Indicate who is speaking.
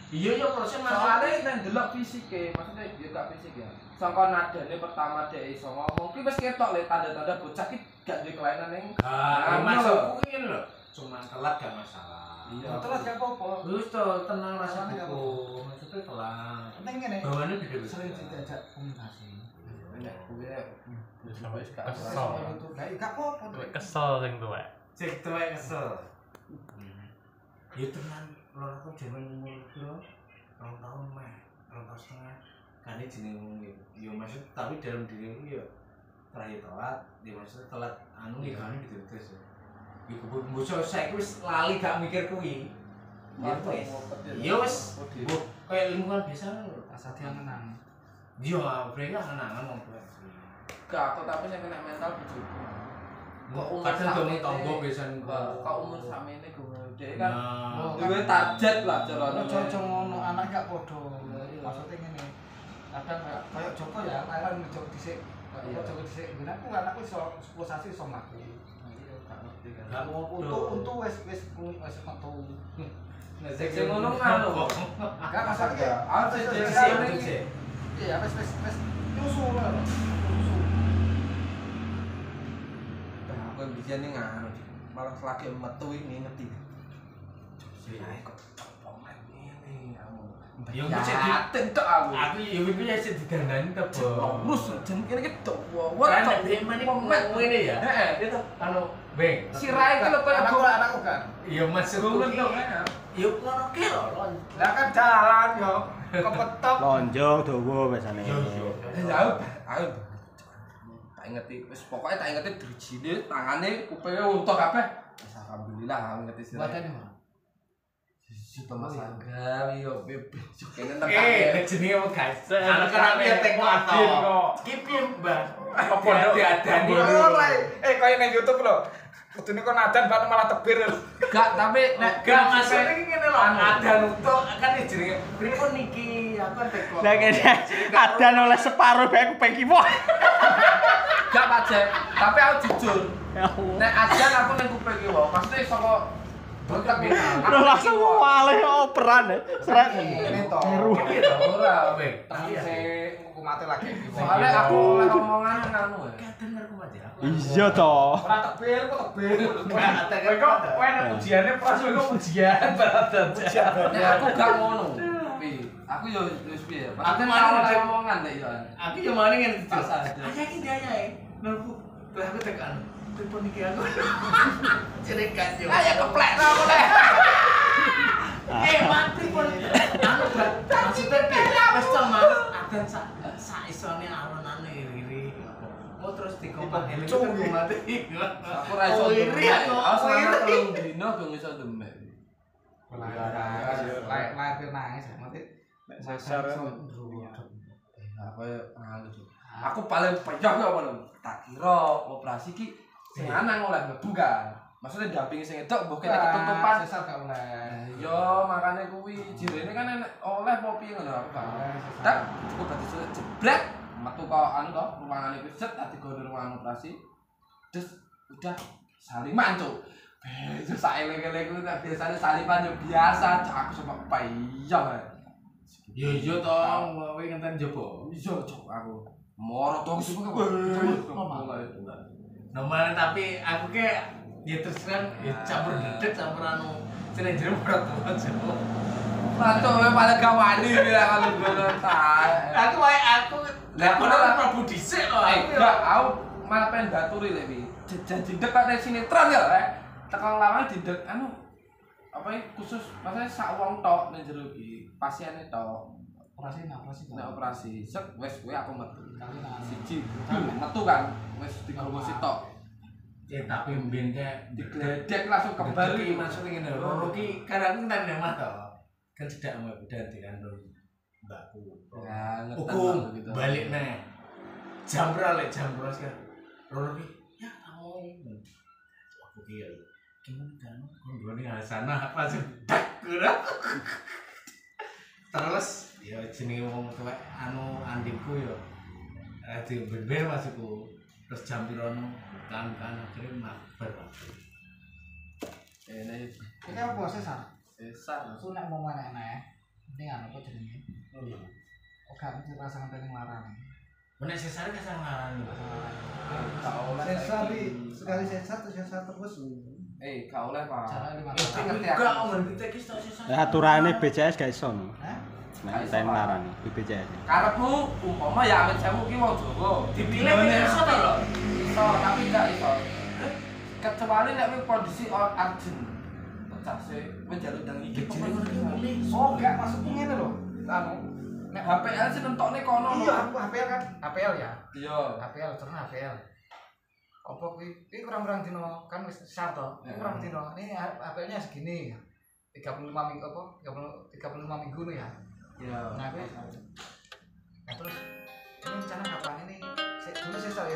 Speaker 1: Iya proses
Speaker 2: soalnya nek ndelok fisike, maksudnya dia gak fisik ya. Sangka nadane pertama dhek iso ngomong, ki wis ketok le tanda-tanda bocah ki gak duwe kelainan ning.
Speaker 1: Masukku ngene lho, cuma telat gak masalah.
Speaker 2: Iya,
Speaker 3: telat gak apa-apa.
Speaker 1: Terus to tenang rasane buku, maksudnya telat.
Speaker 3: Penting ngene.
Speaker 1: Bawane gede
Speaker 3: Sering diajak komunikasi.
Speaker 2: Nek kuwi sampai gak
Speaker 4: kesel.
Speaker 3: Gak apa-apa.
Speaker 4: Kesel sing tuwek.
Speaker 1: Cek tuwek kesel. Ya tenan lho aku jaman umur piro? 2 tahun meh, 2 tahun setengah. Kane jenenge ngene. Ya maksud tapi dalam diriku ya terakhir telat, ya maksud telat anu ya kan gitu terus. Ya bocah saiki wis lali gak mikir kuwi. Ya wis. Ya wis. Kayak lingkungan biasa lho.
Speaker 3: Asal dia menang.
Speaker 1: Iya, mereka anangan wong tuwa.
Speaker 2: gak aku tapi sing kena mental bojoku.
Speaker 1: Kok kadang dong tangga biasane
Speaker 2: kok umur samene gue dhek kan duwe target lah carane.
Speaker 3: Cocok ngono anak gak padha. Maksudnya ngene. Kadang kayak Joko ya, lawan Joko dhisik. Joko dhisik. Aku anakku iso pulsasi iso mlaku. Gak ngerti kan.
Speaker 1: Gak ngopo.
Speaker 3: Untuk wis metu.
Speaker 2: Nek sing ngono ngono.
Speaker 3: Gak masalah.
Speaker 2: Aku
Speaker 1: Sik.
Speaker 3: Iya, wis nyusul lah.
Speaker 2: Aku biyen ning ngono. Malah lagi metu ini ngerti. Ae kok pomen ngene kamu.
Speaker 1: Ya mesti
Speaker 2: tentok aku.
Speaker 1: Aku ya wingi ya sing digandani to, Bos.
Speaker 2: Terus jen kene ki tok.
Speaker 1: Kan nek mene ngene ya.
Speaker 2: Heeh.
Speaker 1: Itu anu, Beng.
Speaker 2: Sirahe ki lho koyo
Speaker 3: Anakku kan.
Speaker 1: Ya maksudku ki. Ya ngono ki lho.
Speaker 3: Lah kan jalan yo. Kepetok.
Speaker 5: Lonjong dawa biasane.
Speaker 2: Ayo. Tak ingeti wis pokoke tak ingeti drijine, tangane, kupinge untuk kabeh. Wis alhamdulillah aku ngerti sirahe.
Speaker 3: Wadane mah.
Speaker 2: Si Thomas Angga yo bebek kene
Speaker 1: Jenenge wong guys. Anak kan ya tek motor. Ki piye, Mbah? Apa diadani?
Speaker 3: Kaya nang YouTube lho. Kudune kon adan bar malah tebir lho.
Speaker 2: Gak, tapi nek
Speaker 1: Gak maksudnya iki ngene lho. Adan untuk kan jenenge pripun niki? Aku tek kok.
Speaker 5: Lah kene adan oleh separuh bae kuping kiwa.
Speaker 2: gak Pak Jek, tapi aku jujur. Nek ajan aku ning kuping ki wae, maksudnya saka bentek iki.
Speaker 5: Terus langsung malih operan ya. Seret.
Speaker 3: Ini to.
Speaker 1: Piye to ora, Beng?
Speaker 3: Sing hukumate lagi.
Speaker 2: Soalnya aku oleh omongan nganu ya.
Speaker 1: Gak denger ku aja.
Speaker 5: Iya toh.
Speaker 3: Ora tebir kok tebir.
Speaker 1: Gak tek kok.
Speaker 3: Ujiane pas kok ujian beradat.
Speaker 2: Nek aku gak ngono. Pi, aku yo wis piye.
Speaker 1: Aku
Speaker 2: Maksudnya
Speaker 1: mau
Speaker 2: oleh
Speaker 1: cek.
Speaker 2: omongan nek yo.
Speaker 1: Aku yo mane ngene
Speaker 2: Pas aja.
Speaker 1: Aja iki dia ya. Nelpon. Lah aku tekan. Telepon iki aku. Cerekan yo.
Speaker 2: Ayo keplek ra oleh.
Speaker 1: Mati pun. Anu maksudnya piye? Wis Mas, adan sak isone alon-alon iri. Mau terus dikompon ini aku mati.
Speaker 2: Aku ra iso demek. Aku selama 3 dino gak iso demek.
Speaker 3: Lahir nangis mati.
Speaker 5: Sasar.
Speaker 2: Apa aku paling peyah ya apa lho. Tak kira operasi ki sing lanang oleh mlebu kan. Maksudnya dampingi sing edok mbok kene ketutupan.
Speaker 3: Sesar gak oleh.
Speaker 2: Yo makane kuwi jirene kan enek oleh apa piye ngono aku kan. Tak cukup dadi jebret metu kok anu to ruangane kuwi set dadi gono ruangan operasi. Terus udah saliman cuk. Terus saeleng-eleng kuwi kan biasane saliman yo biasa cak aku sama peyah.
Speaker 1: Yo yo to, kowe ngenten jopo.
Speaker 2: Iya cuk aku. Moro dong sih kok.
Speaker 1: Nomor tapi aku ke ya terus kan ya campur dedek campur anu sing jero ora tuwa jopo.
Speaker 2: Matuk kowe paling gak wani bilang kalau ngono ta.
Speaker 1: Aku wae aku
Speaker 2: Lah,
Speaker 1: aku ora Prabu dhisik lho.
Speaker 2: Enggak, aku malah pengen baturi lek iki. Janji dekat nek sinetron ya, tekan lawan didek anu apa ya khusus maksudnya sak wong tok ning jero iki, pasiene tok.
Speaker 3: Operasi.
Speaker 2: Nek operasi set wis kowe aku metu.
Speaker 3: Kali nang
Speaker 2: Siji, metu kan wis digowo sitok.
Speaker 1: Ya tapi mben kayak
Speaker 2: Digledek langsung kembali.
Speaker 1: maksudnya ngene lho. Iki kan aku nang nemah to. Kan cedak mau berarti kan mbakku.
Speaker 2: Ya, ngeten
Speaker 1: Hukum
Speaker 2: gitu.
Speaker 1: balik nih. Jam berapa jam berapa kan? Roro ki ya kamu. Aku ki gimana kan? Konggone asana langsung dak kurang. Terus ya jenenge wong tuwek anu andikku ya. Ati bener masukku. Terus jam pirono kan akhirnya mabar.
Speaker 2: Ini
Speaker 3: Iki apa sesar?
Speaker 2: sesar.
Speaker 3: Su nek mau enak. Ini apa jenenge? Oh gak mesti rasa ngenteni larang.
Speaker 1: Menek sesar kasar ngarani.
Speaker 2: Gak oleh
Speaker 3: Sesar
Speaker 2: saiki.
Speaker 3: sekali sesar terus.
Speaker 2: Gak oleh Pak.
Speaker 3: Carane lima
Speaker 1: Tapi
Speaker 3: tahun.
Speaker 1: enggak ngomong kita iki tau sesar.
Speaker 5: Ya aturane BPJS gak iso.
Speaker 3: Hah?
Speaker 5: Nek ten larani BPJS.
Speaker 2: Karepmu umpama ya amit sewu ki wong Jawa.
Speaker 1: Dipilih iso to lho.
Speaker 2: Iso tapi gak iso. Kecuali nek kowe kondisi urgent. Pecase kowe njaluk ndang iki
Speaker 1: Jenenge ngono ki milih.
Speaker 3: Oh, enggak maksudku ngene lho. Anu,
Speaker 2: nek HPL sih nentokne kono.
Speaker 3: iya aku HPL kan, HPL ya.
Speaker 2: Iya.
Speaker 3: HPL terus HPL. Apa kuwi kurang-kurang dino kan wis sar to. Kurang dino. Ini HPL-nya segini. 35 minggu apa? 35 minggu nih ya.
Speaker 2: Iya.
Speaker 3: Nah, kuwi. Nah, terus ini rencana kapan ini? Dulu saya